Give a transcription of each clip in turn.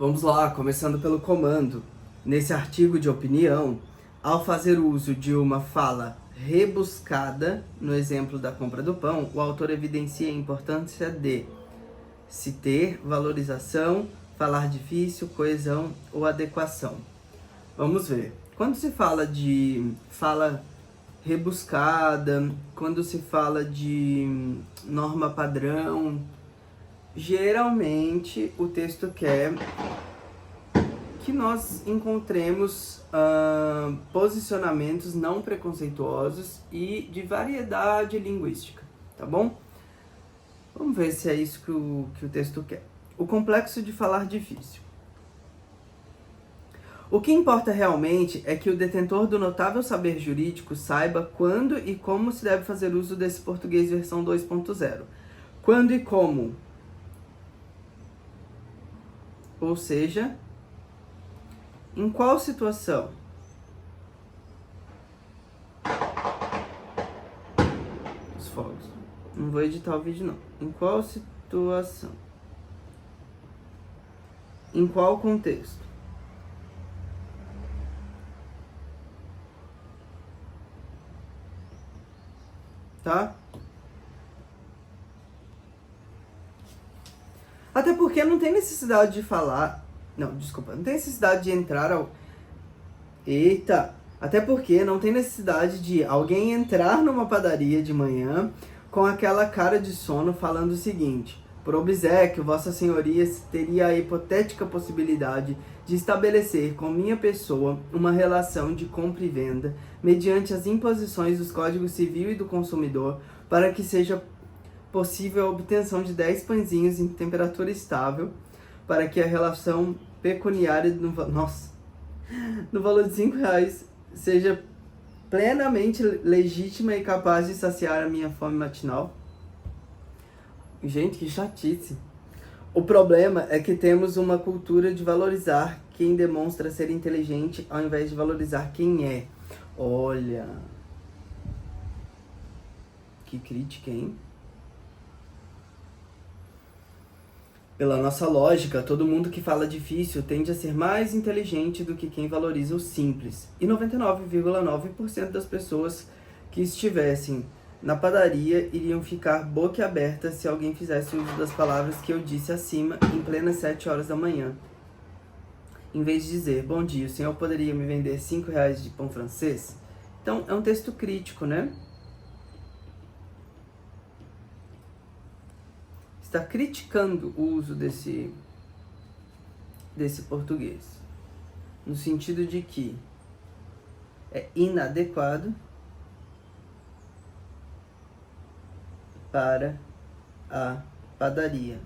Vamos lá, começando pelo comando. Nesse artigo de opinião, ao fazer uso de uma fala rebuscada, no exemplo da compra do pão, o autor evidencia a importância de se ter, valorização, falar difícil, coesão ou adequação. Vamos ver. Quando se fala de fala rebuscada, quando se fala de norma padrão, geralmente o texto quer que nós encontremos posicionamentos não preconceituosos e de variedade linguística, tá bom? Vamos ver se é isso que o texto quer. O complexo de falar difícil. O que importa realmente é que o detentor do notável saber jurídico saiba quando e como se deve fazer uso desse português versão 2.0. Quando e como. Ou seja, em qual situação? Os fogos. Não vou editar o vídeo, não. Em qual situação? Em qual contexto? Tá? Até porque não tem necessidade de falar... Não, desculpa. Não tem necessidade de entrar ao... Eita! Até porque não tem necessidade de alguém entrar numa padaria de manhã com aquela cara de sono falando o seguinte: por obséquio, Vossa Senhoria teria a hipotética possibilidade de estabelecer com minha pessoa uma relação de compra e venda mediante as imposições dos Códigos Civil e do Consumidor para que seja possível a obtenção de 10 pãezinhos em temperatura estável para que a relação pecuniária no valor de R$5 seja plenamente legítima e capaz de saciar a minha fome matinal. Gente, que chatice. O problema é que temos uma cultura de valorizar quem demonstra ser inteligente ao invés de valorizar quem é. Olha, que crítica, hein? Pela nossa lógica, todo mundo que fala difícil tende a ser mais inteligente do que quem valoriza o simples. E 99,9% das pessoas que estivessem na padaria iriam ficar boquiabertas se alguém fizesse uso das palavras que eu disse acima em plenas 7 horas da manhã. Em vez de dizer: bom dia, o senhor poderia me vender R$5 de pão francês? Então, é um texto crítico, né? Está criticando o uso desse português, no sentido de que é inadequado para a padaria.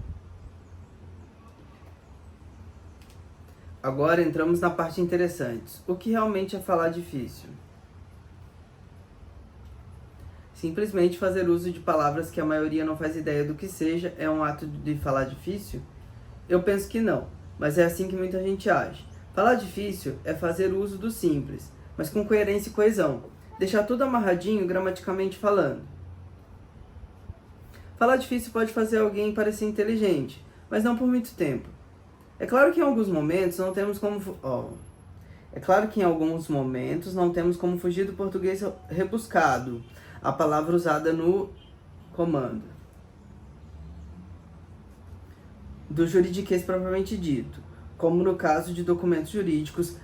Agora entramos na parte interessante. O que realmente é falar difícil? Simplesmente fazer uso de palavras que a maioria não faz ideia do que seja é um ato de falar difícil? Eu penso que não, mas é assim que muita gente age. Falar difícil é fazer uso do simples, mas com coerência e coesão. Deixar tudo amarradinho gramaticalmente falando. Falar difícil pode fazer alguém parecer inteligente, mas não por muito tempo. É claro que em alguns momentos não temos como... fugir do português rebuscado, a palavra usada no comando, do juridiquês propriamente dito, como no caso de documentos jurídicos,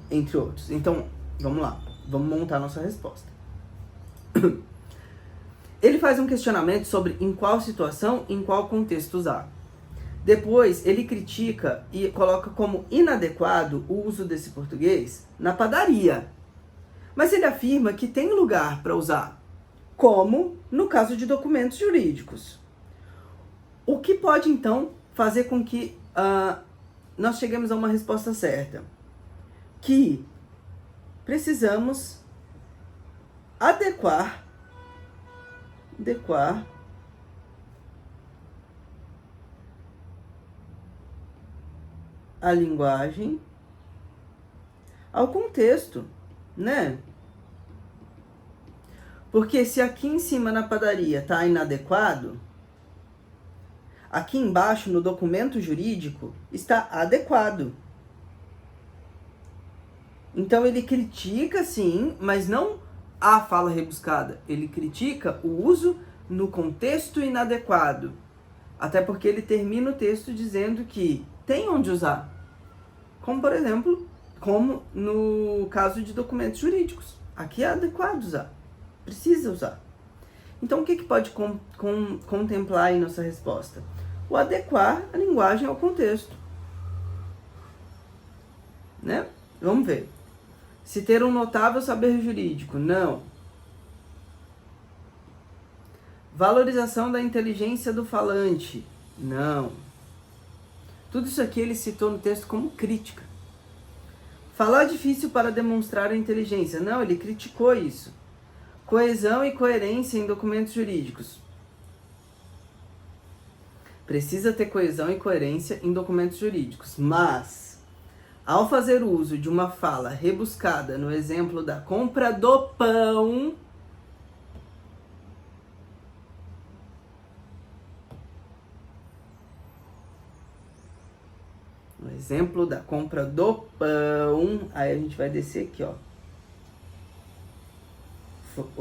entre outros. Então, vamos lá, vamos montar nossa resposta. Ele faz um questionamento sobre em qual situação, em qual contexto usar. Depois, ele critica e coloca como inadequado o uso desse português na padaria. Mas ele afirma que tem lugar para usar, como no caso de documentos jurídicos. O que pode, então, fazer com que nós cheguemos a uma resposta certa? Que precisamos adequar a linguagem ao contexto, né? Porque se aqui em cima na padaria tá inadequado, Aqui embaixo, no documento jurídico, está adequado. Então ele critica, sim, mas não a fala rebuscada. Ele critica o uso no contexto inadequado. Até porque ele termina o texto dizendo que tem onde usar. Como, por exemplo, como no caso de documentos jurídicos. Aqui é adequado usar. Precisa usar. Então, o que pode contemplar aí nossa resposta? O adequar a linguagem ao contexto. Né? Vamos ver. Se ter um notável saber jurídico, não. Valorização da inteligência do falante, não. Tudo isso aqui ele citou no texto como crítica. Falar difícil para demonstrar a inteligência, não, ele criticou isso. Coesão e coerência em documentos jurídicos. Precisa ter coesão e coerência em documentos jurídicos, mas ao fazer uso de uma fala rebuscada no exemplo da compra do pão, no exemplo da compra do pão, aí a gente vai descer aqui, ó.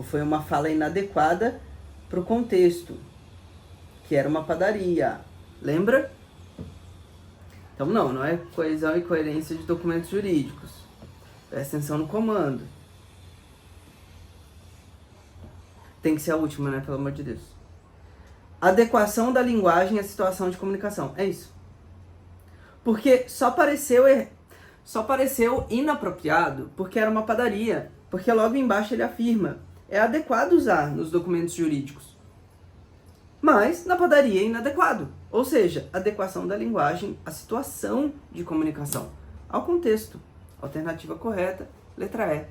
Foi uma fala inadequada para o contexto, que era uma padaria. Lembra? Então não é coesão e coerência de documentos jurídicos. Presta atenção no comando. Tem que ser a última, né? Pelo amor de Deus. Adequação da linguagem à situação de comunicação. É isso. Porque só pareceu inapropriado porque era uma padaria. Porque logo embaixo ele afirma: é adequado usar nos documentos jurídicos. Mas na padaria é inadequado. Ou seja, adequação da linguagem à situação de comunicação, ao contexto. Alternativa correta, letra E.